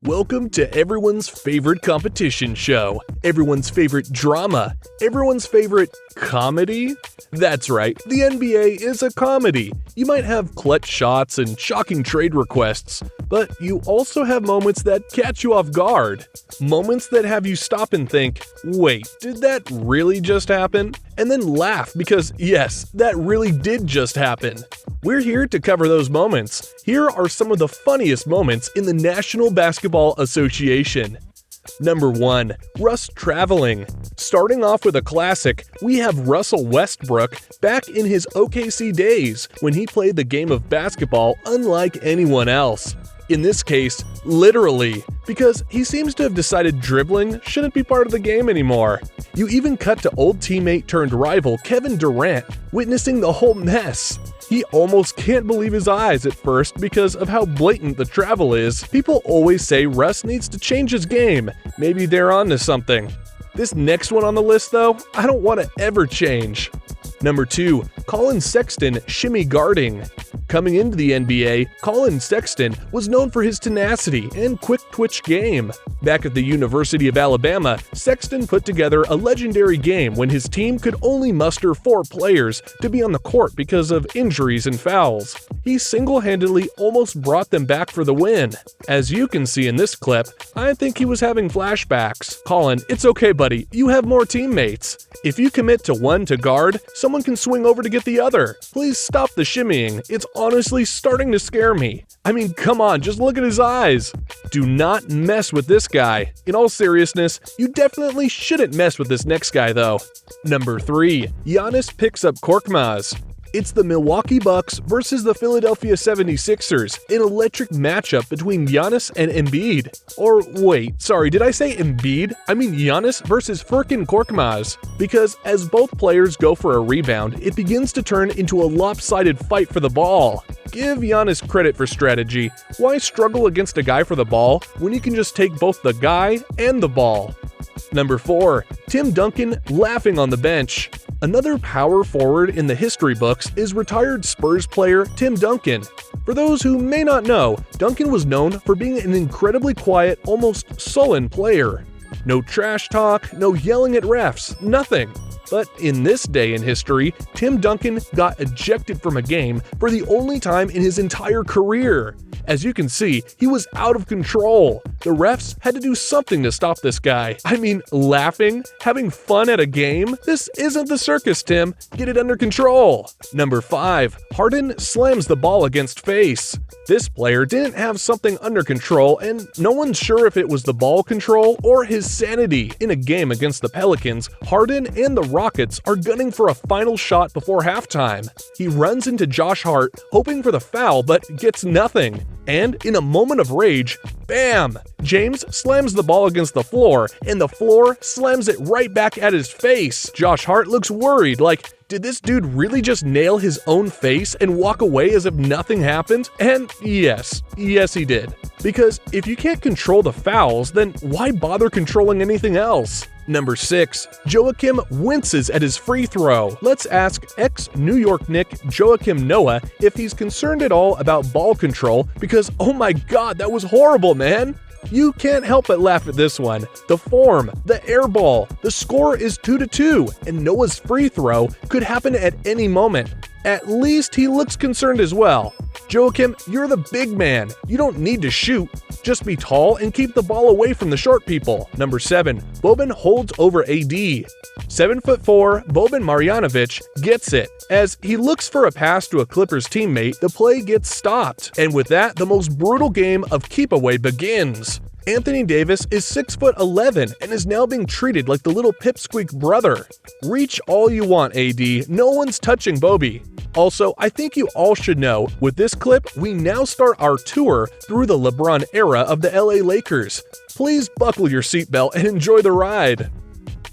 Welcome to everyone's favorite competition show, everyone's favorite drama, everyone's favorite comedy? That's right, the NBA is a comedy. You might have clutch shots and shocking trade requests, but you also have moments that catch you off guard. Moments that have you stop and think, wait, did that really just happen? And then laugh because yes, that really did just happen. We're here to cover those moments. Here are some of the funniest moments in the National Basketball Association. Number 1. Russ traveling. Starting off with a classic, we have Russell Westbrook back in his OKC days when he played the game of basketball unlike anyone else. In this case, literally, because he seems to have decided dribbling shouldn't be part of the game anymore. You even cut to old teammate turned rival Kevin Durant witnessing the whole mess. He almost can't believe his eyes at first because of how blatant the travel is. People always say Russ needs to change his game. Maybe they're onto something. This next one on the list though, I don't want to ever change. Number 2. Colin Sexton shimmy guarding. Coming into the NBA, Colin Sexton was known for his tenacity and quick twitch game. Back at the University of Alabama, Sexton put together a legendary game when his team could only muster 4 players to be on the court because of injuries and fouls. He single-handedly almost brought them back for the win. As you can see in this clip, I think he was having flashbacks. Colin, it's okay buddy, you have more teammates. If you commit to one to guard, someone can swing over to get the other. Please stop the shimmying, it's honestly starting to scare me. I mean, come on, just look at his eyes. Do not mess with this guy. In all seriousness, you definitely shouldn't mess with this next guy though. Number 3. Giannis picks up Korkmaz. It's the Milwaukee Bucks versus the Philadelphia 76ers, an electric matchup between Giannis and Embiid. Or wait, sorry, did I say Embiid? I mean Giannis versus Furkan Korkmaz. Because as both players go for a rebound, it begins to turn into a lopsided fight for the ball. Give Giannis credit for strategy. Why struggle against a guy for the ball when you can just take both the guy and the ball? Number 4. Tim Duncan laughing on the bench. Another power forward in the history books is retired Spurs player Tim Duncan. For those who may not know, Duncan was known for being an incredibly quiet, almost sullen player. No trash talk, no yelling at refs, nothing. But in this day in history, Tim Duncan got ejected from a game for the only time in his entire career. As you can see, he was out of control. The refs had to do something to stop this guy. I mean, laughing, having fun at a game? This isn't the circus, Tim. Get it under control. Number 5. Harden slams the ball against face. This player didn't have something under control, and no one's sure if it was the ball control or his sanity. In a game against the Pelicans, Harden and the Rockets are gunning for a final shot before halftime. He runs into Josh Hart, hoping for the foul, but gets nothing. And in a moment of rage, bam! James slams the ball against the floor, and the floor slams it right back at his face. Josh Hart looks worried, like, did this dude really just nail his own face and walk away as if nothing happened? And yes he did. Because if you can't control the fouls, then why bother controlling anything else? Number 6. Joakim winces at his free throw. Let's ask ex-New York Knick Joakim Noah if he's concerned at all about ball control because oh my god, that was horrible, man! You can't help but laugh at this one. The form, the air ball, the score is 2-2, and Noah's free throw could happen at any moment. At least he looks concerned as well. Joakim, you're the big man. You don't need to shoot. Just be tall and keep the ball away from the short people. Number 7. Boban holds over AD. 7'4", Boban Marjanovic gets it. As he looks for a pass to a Clippers teammate, the play gets stopped. And with that, the most brutal game of keep away begins. Anthony Davis is 6'11" and is now being treated like the little pipsqueak brother. Reach all you want, AD. No one's touching Bobby. Also, I think you all should know, with this clip, we now start our tour through the LeBron era of the LA Lakers. Please buckle your seatbelt and enjoy the ride.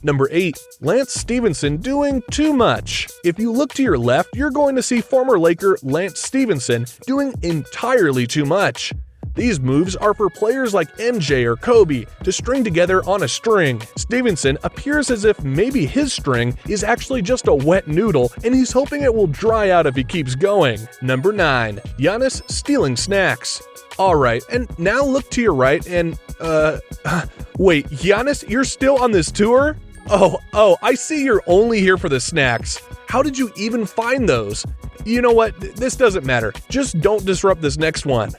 Number 8. Lance Stephenson doing too much. If you look to your left, you're going to see former Laker Lance Stephenson doing entirely too much. These moves are for players like MJ or Kobe to string together on a string. Stephenson appears as if maybe his string is actually just a wet noodle and he's hoping it will dry out if he keeps going. Number 9. Giannis stealing snacks. Alright, and now look to your right and, wait, Giannis, you're still on this tour? Oh, I see you're only here for the snacks. How did you even find those? You know what, this doesn't matter. Just don't disrupt this next one.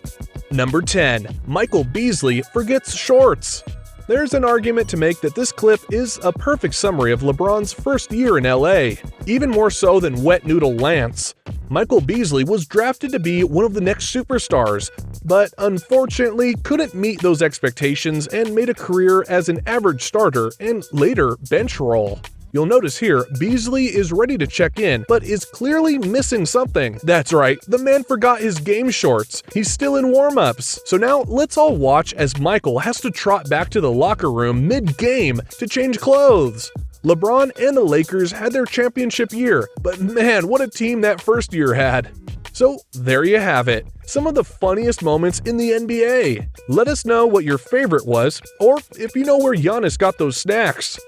Number 10. Michael Beasley forgets shorts. There's an argument to make that this clip is a perfect summary of LeBron's first year in LA, even more so than Wet Noodle Lance. Michael Beasley was drafted to be one of the next superstars, but unfortunately couldn't meet those expectations and made a career as an average starter and later bench role. You'll notice here, Beasley is ready to check in, but is clearly missing something. That's right, the man forgot his game shorts. He's still in warm-ups. So now let's all watch as Michael has to trot back to the locker room mid-game to change clothes. LeBron and the Lakers had their championship year, but man, what a team that first year had. So there you have it, some of the funniest moments in the NBA. Let us know what your favorite was, or if you know where Giannis got those snacks.